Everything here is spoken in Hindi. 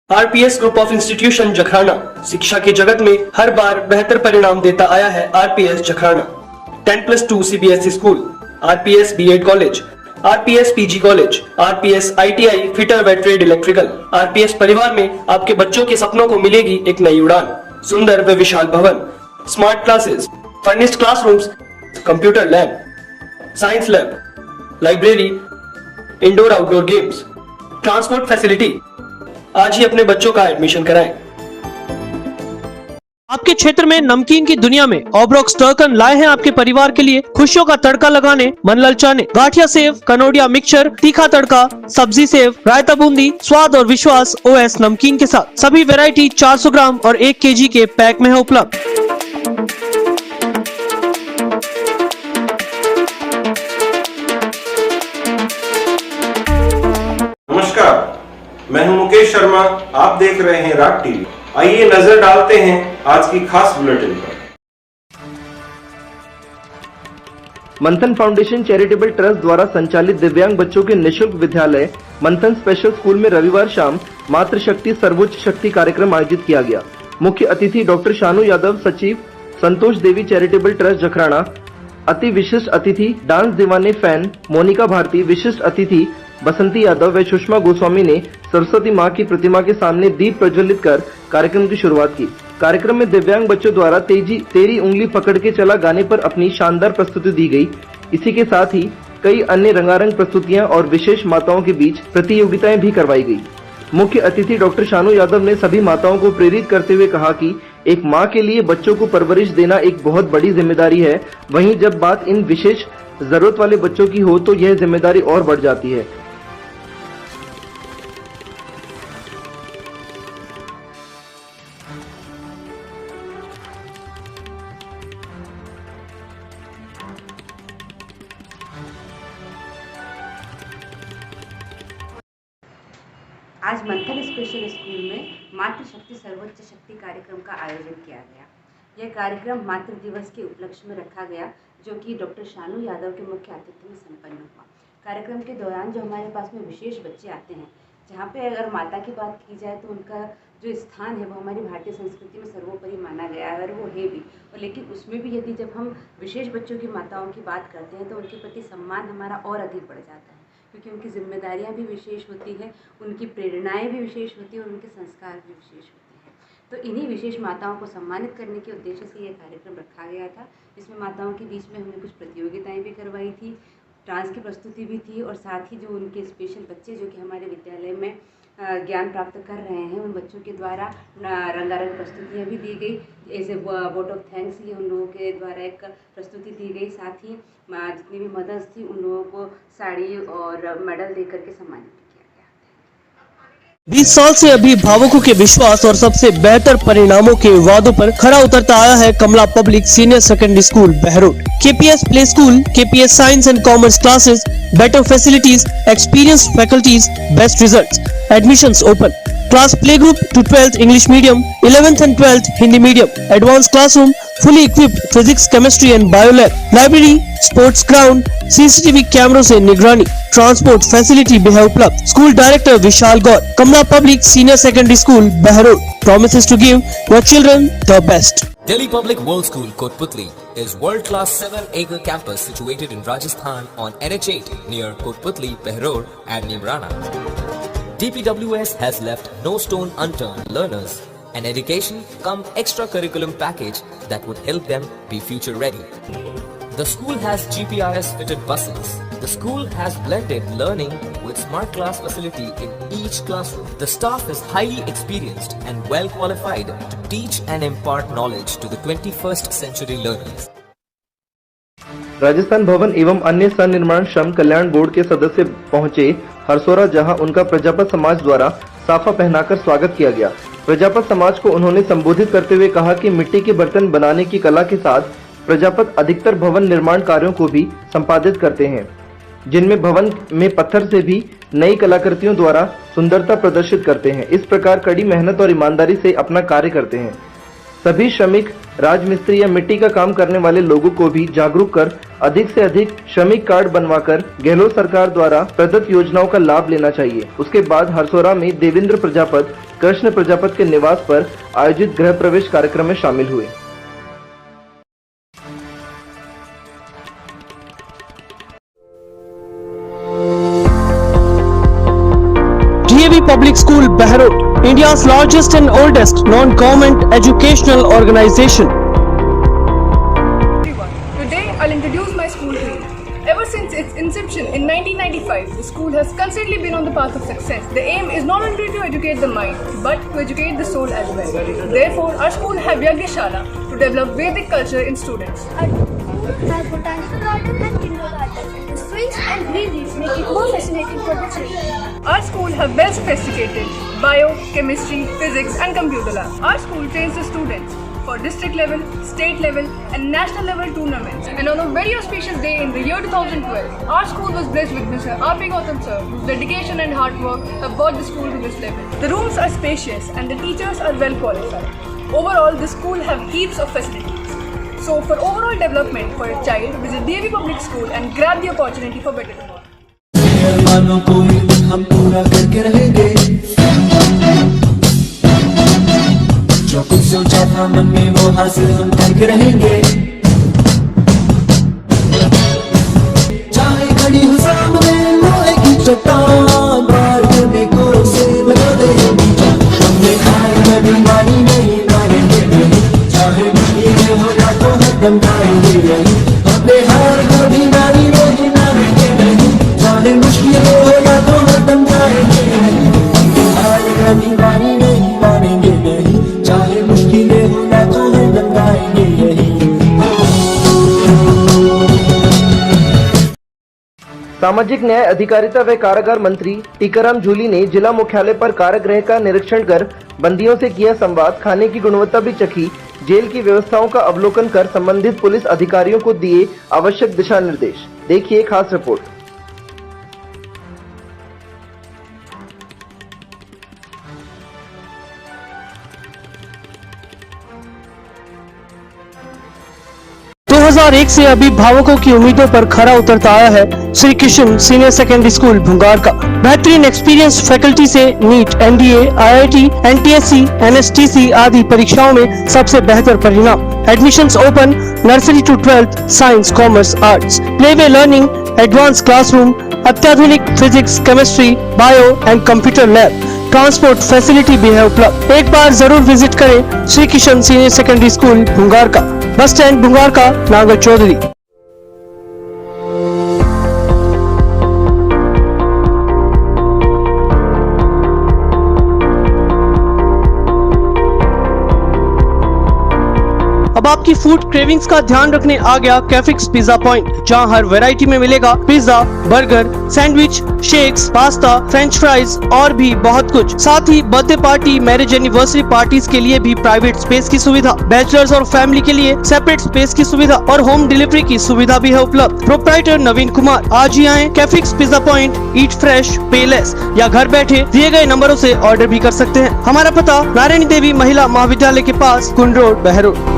RPS group of institution Jakhrana शिक्षा के जगत में हर बार बेहतर परिणाम देता आया है। RPS Jakhrana 10+2 CBSE school, RPS BEd college, RPS PG college, RPS ITI fitter व ट्रेड इलेक्ट्रिकल। आरपीएस परिवार में आपके बच्चों के सपनों को मिलेगी एक नई उड़ान। सुंदर व विशाल भवन, smart classes, furnished classrooms, computer lab, science lab, library, indoor outdoor games, transport facility. आज ही अपने बच्चों का एडमिशन कराएं। आपके क्षेत्र में नमकीन की दुनिया में ऑब्रॉक्स टर्कन लाए हैं आपके परिवार के लिए खुशियों का तड़का लगाने, मन ललचाने। गाठिया सेव, कनौड़िया मिक्सचर, तीखा तड़का, सब्जी सेव, रायता बूंदी, स्वाद और विश्वास ओएस नमकीन के साथ। सभी वैरायटी 400 ग्राम और 1 केजी के पैक में है उपलब्ध। नमस्कार, मैं हूं मुकेश शर्मा। आप देख रहे हैं राग टीवी। आइए नजर डालते हैं आज की खास बुलेटिन पर। मंथन फाउंडेशन चैरिटेबल ट्रस्ट द्वारा संचालित दिव्यांग बच्चों के निःशुल्क विद्यालय मंथन स्पेशल स्कूल में रविवार शाम मातृशक्ति सर्वोच्च शक्ति कार्यक्रम आयोजित किया गया। मुख्य अतिथि डॉक्टर शानू यादव, सचिव संतोष देवी चैरिटेबल ट्रस्ट जखराना। अति विशिष्ट अतिथि डांस दीवाने फैन मोनिका भारती, विशिष्ट अतिथि बसंती यादव व सुषमा गोस्वामी ने सरस्वती मां की प्रतिमा के सामने दीप प्रज्वलित कर कार्यक्रम की शुरुआत की। कार्यक्रम में दिव्यांग बच्चों द्वारा तेरी उंगली पकड़ के चला गाने पर अपनी शानदार प्रस्तुति दी गई। इसी के साथ ही कई अन्य रंगारंग प्रस्तुतियां और विशेष माताओं के बीच प्रतियोगिताएं भी करवाई गई। मुख्य अतिथि डॉक्टर शानू यादव ने सभी माताओं को प्रेरित करते हुए कहा कि एक माँ के लिए बच्चों को परवरिश देना एक बहुत बड़ी जिम्मेदारी है। वहीं जब बात इन विशेष जरूरत वाले बच्चों की हो तो यह जिम्मेदारी और बढ़ जाती है। आज मंथन स्पेशल स्कूल में मातृशक्ति सर्वोच्च शक्ति कार्यक्रम का आयोजन किया गया। यह कार्यक्रम मातृ दिवस के उपलक्ष्य में रखा गया, जो कि डॉक्टर शानू यादव के मुख्य आतिथ्य में संपन्न हुआ। कार्यक्रम के दौरान जो हमारे पास में विशेष बच्चे आते हैं, जहाँ पे अगर माता की बात की जाए तो उनका जो स्थान है वो हमारी भारतीय संस्कृति में सर्वोपरि माना गया है और वो है भी। और लेकिन उसमें भी यदि जब हम विशेष बच्चों की माताओं की बात करते हैं तो उनके प्रति सम्मान हमारा और अधिक बढ़ जाता है, क्योंकि उनकी जिम्मेदारियां भी विशेष होती हैं, उनकी प्रेरणाएं भी विशेष होती हैं और उनके संस्कार भी विशेष होते हैं। तो इन्हीं विशेष माताओं को सम्मानित करने के उद्देश्य से यह कार्यक्रम रखा गया था, जिसमें माताओं के बीच में हमने कुछ प्रतियोगिताएं भी करवाई थी, डांस की प्रस्तुति भी थी और साथ ही जो उनके स्पेशल बच्चे जो कि हमारे विद्यालय में ज्ञान प्राप्त कर रहे हैं, उन बच्चों के द्वारा रंगारंग प्रस्तुतियाँ भी दी गई। As a vote of thanks ये उन लोगों के द्वारा एक प्रस्तुति दी गई। साथ ही जितनी भी मदर्स थी उन लोगों को साड़ी और मेडल देकर के सम्मानित किया गया। 20 साल से अभिभावकों के विश्वास और सबसे बेहतर परिणामों के वादों पर खरा उतरता आया है Kamla public senior secondary school Behror. KPS play school, KPS science and commerce classes, better facilities, experienced faculties, best results. Admissions open. Class playgroup to 12th English medium, 11th and 12th Hindi medium. Advanced classroom, fully equipped physics, chemistry and biolab. Library, sports ground, CCTV कैमरों से निगरानी. Transport facility भी है उपलब्ध. School director Vishal Gaur. Kamala Public Senior Secondary School, Behrod promises to give your children the best. Delhi Public World School, Kotputli is world-class 7-acre campus situated in Rajasthan on NH8 near Kotputli, Behrod and Nimrana. DPWS has left no stone unturned. Learners an education cum extracurriculum package that would help them be future ready. The school has GPRS fitted buses. The school has blended learning with smart class facility in each classroom. The staff is highly experienced and well qualified to teach and impart knowledge to the 21st century learners. Rajasthan भवन एवं अन्य सनिर्माण श्रम कल्याण बोर्ड के सदस्य पहुंचे हरसोरा, जहां उनका प्रजापत समाज द्वारा साफा पहनाकर स्वागत किया गया। प्रजापत समाज को उन्होंने संबोधित करते हुए कहा कि मिट्टी के बर्तन बनाने की कला के साथ प्रजापत अधिकतर भवन निर्माण कार्यों को भी संपादित करते हैं, जिनमें भवन में पत्थर से भी नई कलाकृतियों द्वारा सुंदरता प्रदर्शित करते हैं। इस प्रकार कड़ी मेहनत और ईमानदारी से अपना कार्य करते हैं। सभी श्रमिक, राजमिस्त्री या मिट्टी का काम करने वाले लोगों को भी जागरूक कर अधिक से अधिक श्रमिक कार्ड बनवाकर गहलोत सरकार द्वारा प्रदत्त योजनाओं का लाभ लेना चाहिए। उसके बाद हरसोरा में देवेंद्र प्रजापत कृष्ण प्रजापति के निवास पर आयोजित गृह प्रवेश कार्यक्रम में शामिल हुए। DAV Public School, Behror, India's largest and oldest non-government educational organization. Today, I'll introduce my school to you. Ever since its inception in 1995, the school has constantly been on the path of success. The aim is not only to educate the mind, but to educate the soul as well. Therefore, our school have Yagyashala to develop Vedic culture in students. Our school has botanical garden and kindergarten. The swings and greeneries make it more fascinating for the children. Our school have well sophisticated bio, chemistry, physics and computer lab. Our school trains the students for district level, state level and national level tournaments. And on a very auspicious day in the year 2012, our school was blessed with Mr. R.P. Gautam sir, whose dedication and hard work have brought the school to this level. The rooms are spacious and the teachers are well qualified. Overall, the school have heaps of facilities. So for overall development for your child, visit DAV Public School and grab the opportunity for better tomorrow. अरमानों को एक दिन हम पूरा करके रहेंगे, जो कुछ सोचा था मन में वो हासिल हम करके रहेंगे। चाहे खड़ी हो सामने लोहे की चट्टान, पार करने को उसे लगा देंगे जान। हमने हार कभी मानी नहीं, मानेंगे नहीं, चाहे मुश्किलें हो या तो हरदम गाएंगे नहीं। हमने हार कभी मानी नहीं, मानेंगे नहीं, चाहे मुश्किलें हो या तो हरदम गाएंगे नहीं। हमने हार कभी मानी नहीं, मानेंगे नहीं, चाहे मुश्किलें हो या तो हरदम गाएंगे यही। सामाजिक न्याय, अधिकारिता व कारागार मंत्री टीकाराम जूली ने जिला मुख्यालय पर कारागृह का निरीक्षण कर बंदियों से किया संवाद, खाने की गुणवत्ता भी चखी, जेल की व्यवस्थाओं का अवलोकन कर संबंधित पुलिस अधिकारियों को दिए आवश्यक दिशा निर्देश। देखिए खास रिपोर्ट। दो 2001 से अभिभावकों की उम्मीदों पर खरा उतरता आया है Shri Krishna senior secondary school Bhungar का। बेहतरीन एक्सपीरियंस फैकल्टी से NEET, NDA, IIT, NTSC, NSTC आदि परीक्षाओं में सबसे बेहतर परिणाम। Admissions open nursery to 12th, science, commerce, arts, playway learning, advance classroom, अत्याधुनिक physics, chemistry, bio and computer lab, transport facility भी है उपलब्ध। एक बार जरूर विजिट करें Shri Kishan senior secondary school Bhungar का, बस स्टैंड भुंगार का, नागर चौधरी। अब आपकी फूड क्रेविंग्स का ध्यान रखने आ गया कैफिक्स पिज्जा पॉइंट, जहां हर वैरायटी में मिलेगा pizza, burger, sandwich, shakes, pasta, french fries और भी बहुत कुछ। साथ ही birthday party, marriage anniversary parties के लिए भी प्राइवेट स्पेस की सुविधा, बैचलर्स और फैमिली के लिए सेपरेट स्पेस की सुविधा और होम डिलीवरी की सुविधा भी है उपलब्ध। प्रोप्राइटर नवीन कुमार। आज ही आए कैफिक्स पिज्जा पॉइंट, ईट फ्रेश, पे लेस, या घर बैठे दिए गए नंबरों से ऑर्डर भी कर सकते हैं। हमारा पता नारायणी देवी महिला महाविद्यालय के पास, कुंड रोड, बहरोड।